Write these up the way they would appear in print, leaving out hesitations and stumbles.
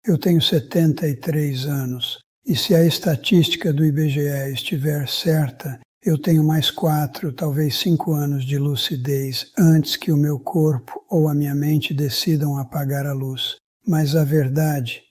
Eu tenho 73 anos e se a estatística do IBGE estiver certa, eu tenho mais 4, talvez 5 anos de lucidez antes que o meu corpo ou a minha mente decidam apagar a luz. Mas a verdade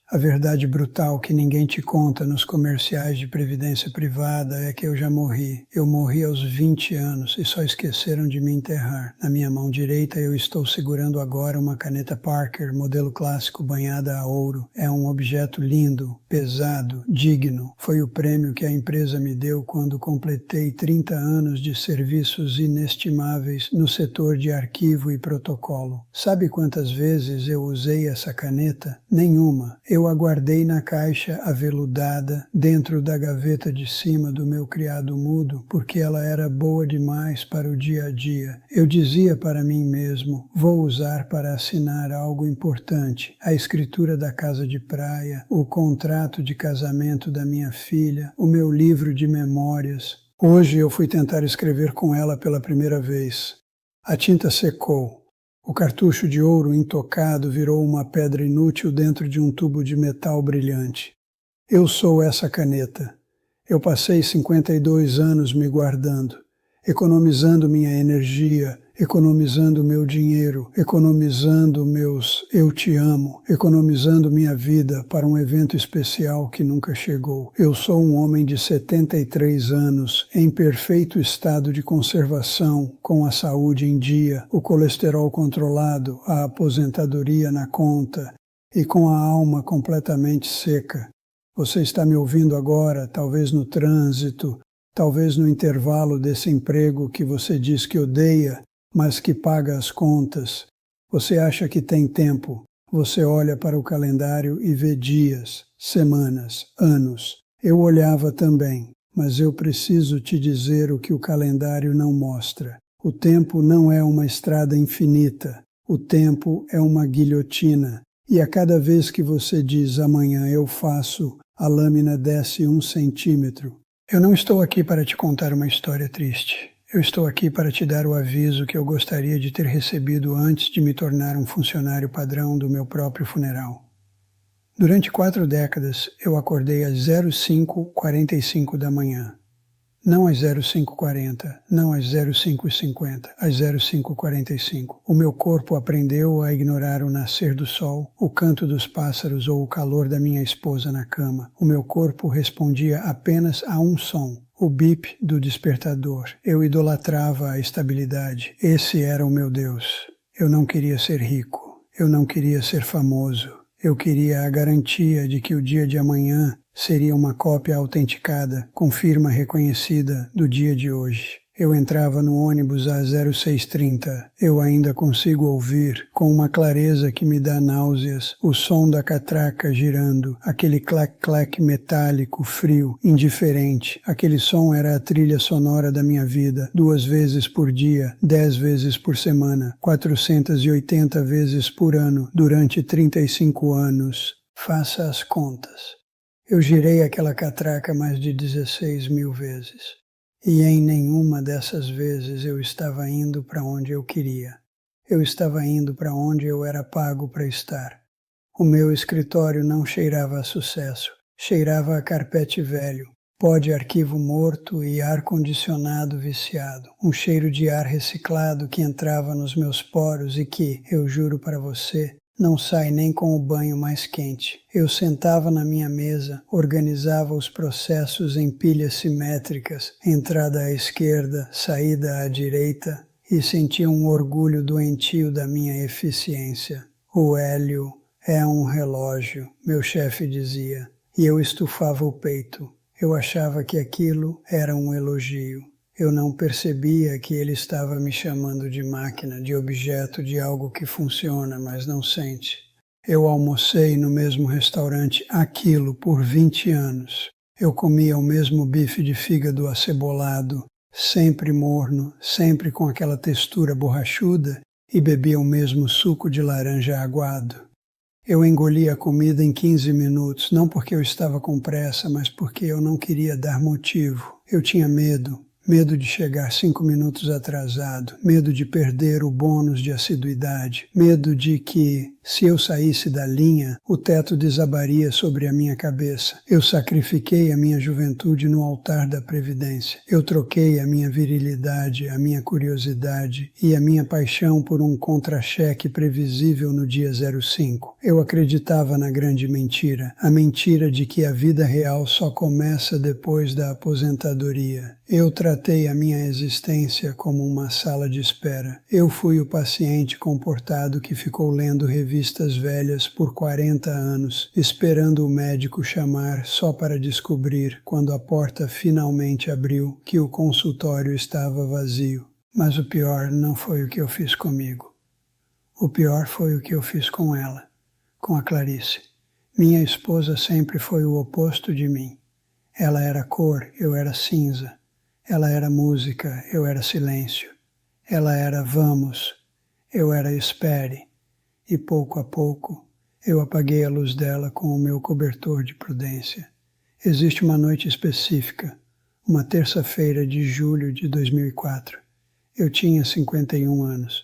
brutal que ninguém te conta nos comerciais de previdência privada é que eu já morri. Eu morri aos 20 anos e só esqueceram de me enterrar. Na minha mão direita eu estou segurando agora uma caneta Parker, modelo clássico banhada a ouro. É um objeto lindo, pesado, digno. Foi o prêmio que a empresa me deu quando completei 30 anos de serviços inestimáveis no setor de arquivo e protocolo. Sabe quantas vezes eu usei essa caneta? Nenhuma. Eu a guardei na caixa aveludada dentro da gaveta de cima do meu criado mudo, porque ela era boa demais para o dia a dia. Eu dizia para mim mesmo, vou usar para assinar algo importante, a escritura da casa de praia, o contrato de casamento da minha filha, o meu livro de memórias. Hoje eu fui tentar escrever com ela pela primeira vez. A tinta secou. O cartucho de ouro intocado virou uma pedra inútil dentro de um tubo de metal brilhante. Eu sou essa caneta. Eu passei 52 anos me guardando, economizando minha energia, economizando meu dinheiro, economizando meus eu te amo, economizando minha vida para um evento especial que nunca chegou. Eu sou um homem de 73 anos, em perfeito estado de conservação, com a saúde em dia, o colesterol controlado, a aposentadoria na conta e com a alma completamente seca. Você está me ouvindo agora, talvez no trânsito, talvez no intervalo desse emprego que você diz que odeia, mas que paga as contas. Você acha que tem tempo. Você olha para o calendário e vê dias, semanas, anos. Eu olhava também, mas eu preciso te dizer o que o calendário não mostra. O tempo não é uma estrada infinita. O tempo é uma guilhotina. E a cada vez que você diz amanhã eu faço, a lâmina desce 1 centímetro. Eu não estou aqui para te contar uma história triste. Eu estou aqui para te dar o aviso que eu gostaria de ter recebido antes de me tornar um funcionário padrão do meu próprio funeral. Durante 4 décadas, eu acordei às 05h45 da manhã. Não às 05h40, não às 05h50, às 05h45. O meu corpo aprendeu a ignorar o nascer do sol, o canto dos pássaros ou o calor da minha esposa na cama. O meu corpo respondia apenas a um som. O bip do despertador. Eu idolatrava a estabilidade. Esse era o meu Deus. Eu não queria ser rico. Eu não queria ser famoso. Eu queria a garantia de que o dia de amanhã seria uma cópia autenticada, com firma reconhecida do dia de hoje. Eu entrava no ônibus às 06h30. Eu ainda consigo ouvir, com uma clareza que me dá náuseas, o som da catraca girando, aquele clac-clac metálico, frio, indiferente. Aquele som era a trilha sonora da minha vida, 2 vezes por dia, 10 vezes por semana, 480 vezes por ano, durante 35 anos. Faça as contas. Eu girei aquela catraca mais de 16.000 vezes. E em nenhuma dessas vezes eu estava indo para onde eu queria. Eu estava indo para onde eu era pago para estar. O meu escritório não cheirava a sucesso, cheirava a carpete velho, pó de arquivo morto e ar-condicionado viciado. Um cheiro de ar reciclado que entrava nos meus poros e que, eu juro para você, não sai nem com o banho mais quente. Eu sentava na minha mesa, organizava os processos em pilhas simétricas, entrada à esquerda, saída à direita, e sentia um orgulho doentio da minha eficiência. O hélio é um relógio, meu chefe dizia, e eu estufava o peito. Eu achava que aquilo era um elogio. Eu não percebia que ele estava me chamando de máquina, de objeto, de algo que funciona, mas não sente. Eu almocei no mesmo restaurante Aquilo por 20 anos. Eu comia o mesmo bife de fígado acebolado, sempre morno, sempre com aquela textura borrachuda, e bebia o mesmo suco de laranja aguado. Eu engolia a comida em 15 minutos, não porque eu estava com pressa, mas porque eu não queria dar motivo. Eu tinha medo. Medo de chegar 5 minutos atrasado, medo de perder o bônus de assiduidade, medo de que Se eu saísse da linha, o teto desabaria sobre a minha cabeça. Eu sacrifiquei a minha juventude no altar da previdência. Eu troquei a minha virilidade, a minha curiosidade e a minha paixão por um contra-cheque previsível no dia 05. Eu acreditava na grande mentira, a mentira de que a vida real só começa depois da aposentadoria. Eu tratei a minha existência como uma sala de espera. Eu fui o paciente comportado que ficou lendo revistas velhas por 40 anos, esperando o médico chamar só para descobrir, quando a porta finalmente abriu, que o consultório estava vazio. Mas o pior não foi o que eu fiz comigo. O pior foi o que eu fiz com ela, com a Clarice. Minha esposa sempre foi o oposto de mim. Ela era cor, eu era cinza. Ela era música, eu era silêncio. Ela era vamos, eu era espere. E pouco a pouco, eu apaguei a luz dela com o meu cobertor de prudência. Existe uma noite específica, uma terça-feira de julho de 2004. Eu tinha 51 anos.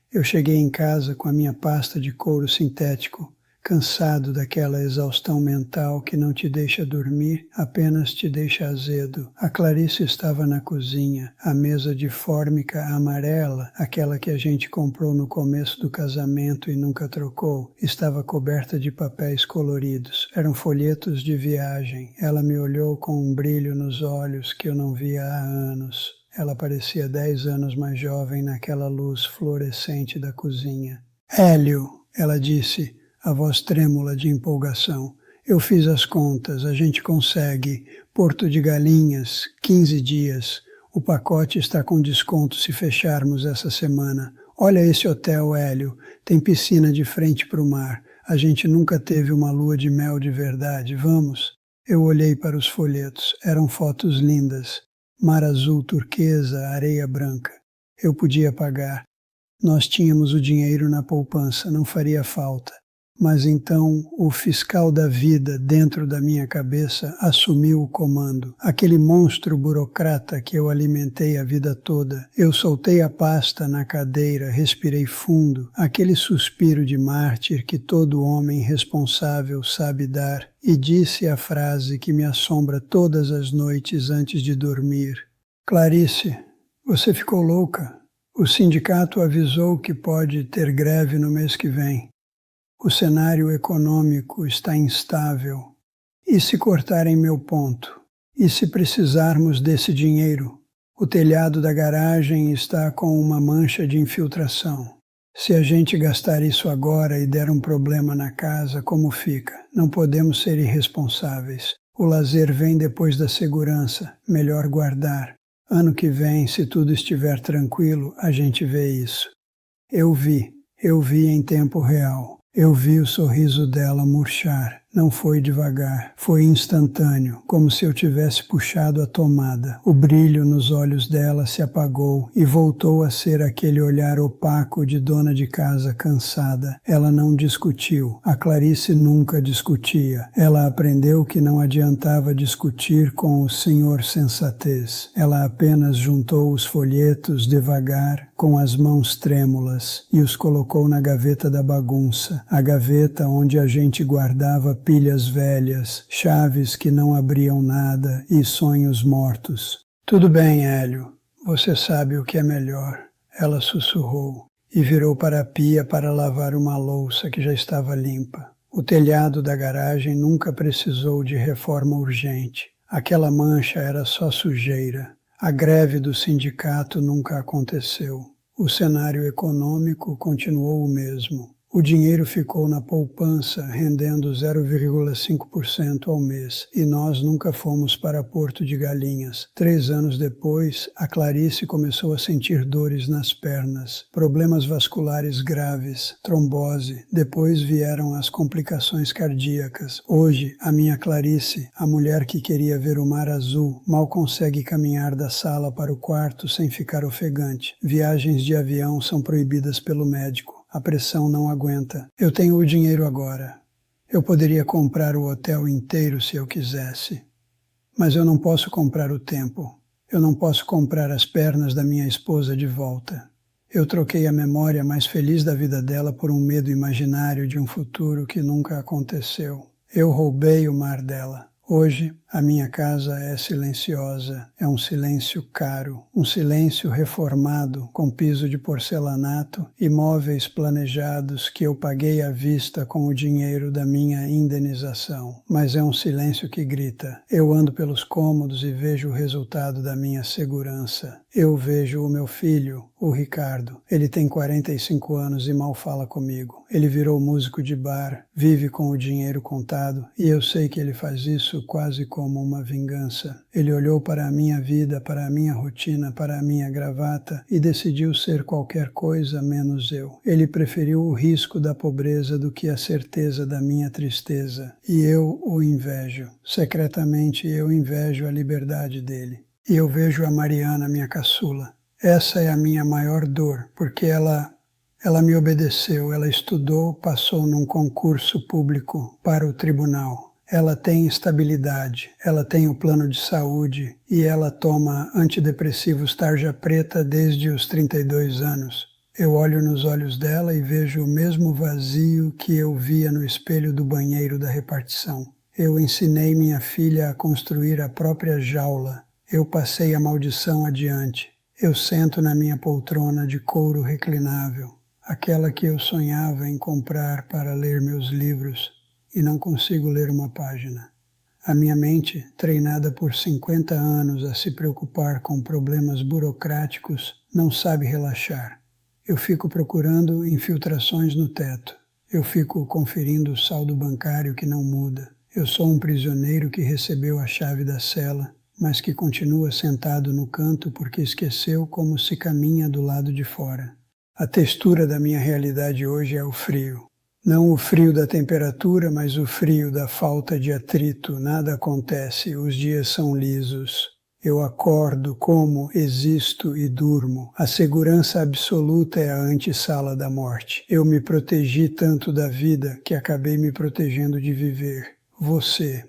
Eu cheguei em casa com a minha pasta de couro sintético, cansado daquela exaustão mental que não te deixa dormir, apenas te deixa azedo. A Clarice estava na cozinha, a mesa de fórmica amarela, aquela que a gente comprou no começo do casamento e nunca trocou, estava coberta de papéis coloridos. Eram folhetos de viagem. Ela me olhou com um brilho nos olhos que eu não via há anos. Ela parecia 10 anos mais jovem naquela luz fluorescente da cozinha. Hélio, ela disse, a voz trêmula de empolgação. Eu fiz as contas, a gente consegue. Porto de Galinhas, 15 dias. O pacote está com desconto se fecharmos essa semana. Olha esse hotel, Hélio. Tem piscina de frente para o mar. A gente nunca teve uma lua de mel de verdade. Vamos? Eu olhei para os folhetos. Eram fotos lindas. Mar azul turquesa, areia branca. Eu podia pagar. Nós tínhamos o dinheiro na poupança, não faria falta. Mas então o fiscal da vida dentro da minha cabeça assumiu o comando. Aquele monstro burocrata que eu alimentei a vida toda. Eu soltei a pasta na cadeira, respirei fundo, aquele suspiro de mártir que todo homem responsável sabe dar, e disse a frase que me assombra todas as noites antes de dormir. Clarice, você ficou louca. O sindicato avisou que pode ter greve no mês que vem. O cenário econômico está instável. E se cortarem meu ponto? E se precisarmos desse dinheiro? O telhado da garagem está com uma mancha de infiltração. Se a gente gastar isso agora e der um problema na casa, como fica? Não podemos ser irresponsáveis. O lazer vem depois da segurança. Melhor guardar. Ano que vem, se tudo estiver tranquilo, a gente vê isso. Eu vi em tempo real. Eu vi o sorriso dela murchar. Não foi devagar, foi instantâneo, como se eu tivesse puxado a tomada. O brilho nos olhos dela se apagou e voltou a ser aquele olhar opaco de dona de casa cansada. Ela não discutiu. A Clarice nunca discutia. Ela aprendeu que não adiantava discutir com o senhor sensatez. Ela apenas juntou os folhetos devagar, com as mãos trêmulas, e os colocou na gaveta da bagunça, a gaveta onde a gente guardava pilhas velhas, chaves que não abriam nada e sonhos mortos. Tudo bem, Hélio, você sabe o que é melhor, ela sussurrou, e virou para a pia para lavar uma louça que já estava limpa. O telhado da garagem nunca precisou de reforma urgente. Aquela mancha era só sujeira. A greve do sindicato nunca aconteceu. O cenário econômico continuou o mesmo. O dinheiro ficou na poupança, rendendo 0,5% ao mês, e nós nunca fomos para Porto de Galinhas. 3 anos depois, a Clarice começou a sentir dores nas pernas, problemas vasculares graves, trombose. Depois vieram as complicações cardíacas. Hoje, a minha Clarice, a mulher que queria ver o mar azul, mal consegue caminhar da sala para o quarto sem ficar ofegante. Viagens de avião são proibidas pelo médico. A pressão não aguenta. Eu tenho o dinheiro agora. Eu poderia comprar o hotel inteiro se eu quisesse. Mas eu não posso comprar o tempo. Eu não posso comprar as pernas da minha esposa de volta. Eu troquei a memória mais feliz da vida dela por um medo imaginário de um futuro que nunca aconteceu. Eu roubei o mar dela. Hoje, a minha casa é silenciosa, é um silêncio caro, um silêncio reformado, com piso de porcelanato e móveis planejados que eu paguei à vista com o dinheiro da minha indenização. Mas é um silêncio que grita. Eu ando pelos cômodos e vejo o resultado da minha segurança. Eu vejo o meu filho, o Ricardo. Ele tem 45 anos e mal fala comigo. Ele virou músico de bar, vive com o dinheiro contado e eu sei que ele faz isso quase como uma vingança. Ele olhou para a minha vida, para a minha rotina, para a minha gravata e decidiu ser qualquer coisa menos eu. Ele preferiu o risco da pobreza do que a certeza da minha tristeza. E eu o invejo. Secretamente eu invejo a liberdade dele. E eu vejo a Mariana, minha caçula. Essa é a minha maior dor, porque ela me obedeceu, ela estudou, passou num concurso público para o tribunal. Ela tem estabilidade, ela tem o plano de saúde e ela toma antidepressivos tarja preta desde os 32 anos. Eu olho nos olhos dela e vejo o mesmo vazio que eu via no espelho do banheiro da repartição. Eu ensinei minha filha a construir a própria jaula. Eu passei a maldição adiante. Eu sento na minha poltrona de couro reclinável, aquela que eu sonhava em comprar para ler meus livros, e não consigo ler uma página. A minha mente, treinada por 50 anos a se preocupar com problemas burocráticos, não sabe relaxar. Eu fico procurando infiltrações no teto. Eu fico conferindo o saldo bancário que não muda. Eu sou um prisioneiro que recebeu a chave da cela, mas que continua sentado no canto porque esqueceu como se caminha do lado de fora. A textura da minha realidade hoje é o frio. Não o frio da temperatura, mas o frio da falta de atrito. Nada acontece, os dias são lisos. Eu acordo, como, existo e durmo. A segurança absoluta é a antessala da morte. Eu me protegi tanto da vida que acabei me protegendo de viver. Você.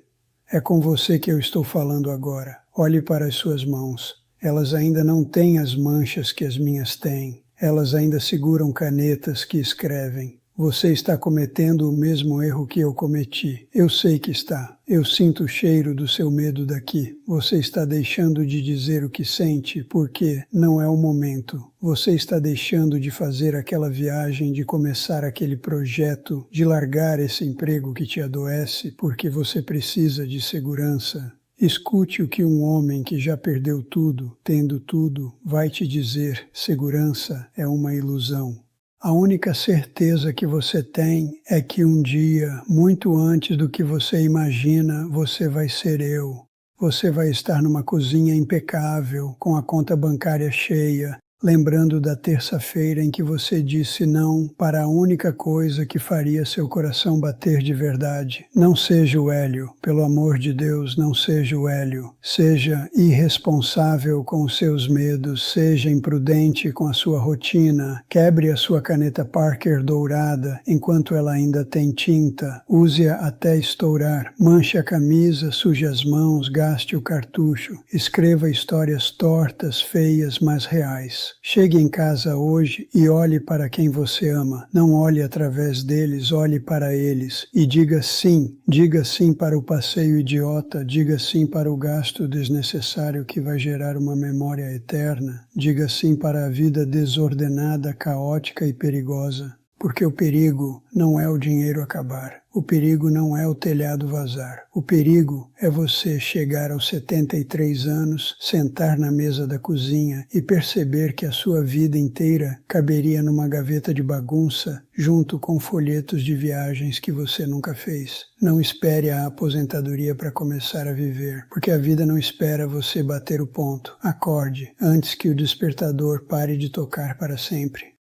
É com você que eu estou falando agora. Olhe para as suas mãos. Elas ainda não têm as manchas que as minhas têm. Elas ainda seguram canetas que escrevem. Você está cometendo o mesmo erro que eu cometi. Eu sei que está. Eu sinto o cheiro do seu medo daqui. Você está deixando de dizer o que sente porque não é o momento. Você está deixando de fazer aquela viagem, de começar aquele projeto, de largar esse emprego que te adoece porque você precisa de segurança. Escute o que um homem que já perdeu tudo, tendo tudo, vai te dizer. Segurança é uma ilusão. A única certeza que você tem é que um dia, muito antes do que você imagina, você vai ser eu. Você vai estar numa cozinha impecável, com a conta bancária cheia, lembrando da terça-feira em que você disse não para a única coisa que faria seu coração bater de verdade. Não seja o Hélio, pelo amor de Deus, não seja o Hélio. Seja irresponsável com os seus medos, seja imprudente com a sua rotina, quebre a sua caneta Parker dourada enquanto ela ainda tem tinta, use-a até estourar, manche a camisa, suje as mãos, gaste o cartucho, escreva histórias tortas, feias, mas reais. Chegue em casa hoje e olhe para quem você ama. Não olhe através deles, olhe para eles. E diga sim para o passeio idiota, diga sim para o gasto desnecessário que vai gerar uma memória eterna. Diga sim para a vida desordenada, caótica e perigosa. Porque o perigo não é o dinheiro acabar. O perigo não é o telhado vazar. O perigo é você chegar aos 73 anos, sentar na mesa da cozinha e perceber que a sua vida inteira caberia numa gaveta de bagunça junto com folhetos de viagens que você nunca fez. Não espere a aposentadoria para começar a viver, porque a vida não espera você bater o ponto. Acorde antes que o despertador pare de tocar para sempre.